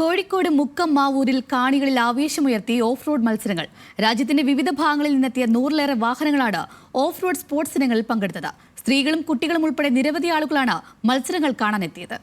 Kozhikode Mukkam മാവൂരിൽ കാണികളിൽ ആവേശമുയർത്തി off road മത്സരങ്ങൾ. രാജ്യത്തിന്റെ വിവിധ ഭാഗങ്ങളിൽ നിന്നെത്തിയ 100-ലേറെ വാഹനങ്ങളാണ് ഓഫ് റോഡ് സ്പോർട്സ് ഇനങ്ങളിൽ പങ്കെടുത്തത്. സ്ത്രീകളും കുട്ടികളും ഉൾപ്പെടെ നിരവധി ആളുകളാണ് മത്സരങ്ങൾ കാണാനെത്തിയത്.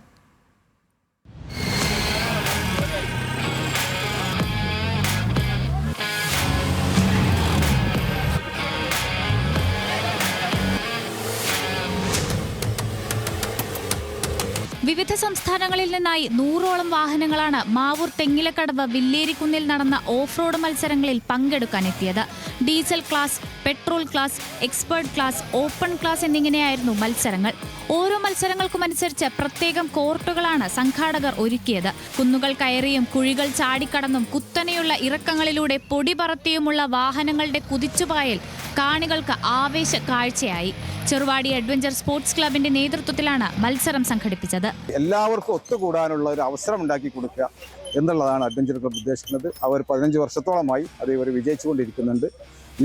വിവിധ സംസ്ഥാനങ്ങളിൽ നിന്നായി 100ഓളം വാഹനങ്ങളാണ് മാവൂർ തെങ്ങിലക്കടവ് വില്ലേരിക്കുന്നിൽ നടന്ന ഓഫ് റോഡ് മത്സരങ്ങളിൽ പങ്കെടുക്കാനെത്തിയത്. Diesel class, petrol class, expert class, open class എന്നിങ്ങനെയായിരുന്നു മത്സരങ്ങൾ. ഓരോ മത്സരങ്ങൾക്കുമനുസരിച്ച് പ്രത്യേകം കോർട്ടുകളാണ് സംഘാടകർ ഒരുക്കിയത്. കുന്നുകൾ കയറിയും കുഴികൾ ചാടിക്കടന്നും കുത്തനെയുള്ള ഇറക്കങ്ങളിലൂടെ പൊടി പറത്തിയുമുള്ള വാഹനങ്ങളുടെ കുതിച്ചുപായൽ കാണികൾക്ക് ആവേശ കാഴ്ചയായി. ചെറുവാടി അഡ്വഞ്ചർ സ്പോർട്സ് ക്ലബിന്റെ നേതൃത്വത്തിലാണ് മത്സരം സംഘടിപ്പിച്ചത്. എല്ലാവർക്കും ഒത്തുകൂടാനുള്ള ഒരു അവസരം ഉണ്ടാക്കി കൊടുക്കുക എന്നുള്ളതാണ് അഡ്വഞ്ചർ ക്ലബ് ഉദ്ദേശിക്കുന്നത്. അവർ 15 വർഷത്തോളമായി അത് ഇവർ വിജയിച്ചുകൊണ്ടിരിക്കുന്നുണ്ട്.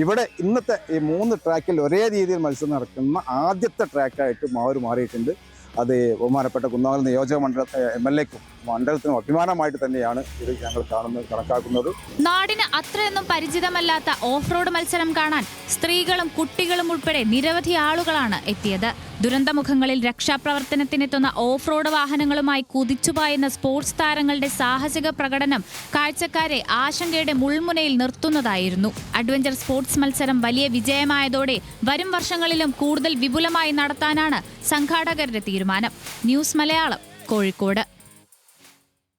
ഇവിടെ ഇന്നത്തെ ഈ 3 ട്രാക്കിൽ ഒരേ രീതിയിൽ മത്സരം നടക്കുന്ന ആദ്യത്തെ ട്രാക്കായിട്ട് മാവൂർ മാറിയിട്ടുണ്ട്. അത് ബഹുമാനപ്പെട്ട കുന്നമംഗലം നിയോജക MLA-ക്കും മണ്ഡലത്തിനും അഭിമാനമായിട്ട് തന്നെയാണ് ഇത് ഞങ്ങൾ കണക്കാക്കുന്നത്. നാടിന് അത്രയൊന്നും പരിചിതമല്ലാത്ത ഓഫ് റോഡ് മത്സരം കാണാൻ സ്ത്രീകളും കുട്ടികളും ഉൾപ്പെടെ നിരവധി ആളുകളാണ് എത്തിയത്. ദുരന്തമുഖങ്ങളിൽ രക്ഷാപ്രവർത്തനത്തിനെത്തുന്ന ഓഫ് റോഡ് വാഹനങ്ങളുമായി കുതിച്ചുപായുന്ന സ്പോർട്സ് താരങ്ങളുടെ സാഹസിക പ്രകടനം കാഴ്ചക്കാരെ ആശങ്കയുടെ മുൾമുനയിൽ നിർത്തുന്നതായിരുന്നു. അഡ്വഞ്ചർ സ്പോർട്സ് മത്സരം വലിയ വിജയമായതോടെ വരും വർഷങ്ങളിലും കൂടുതൽ വിപുലമായി നടത്താനാണ് സംഘാടകരുടെ തീരുമാനം. ന്യൂസ് മലയാളം, കോഴിക്കോട്.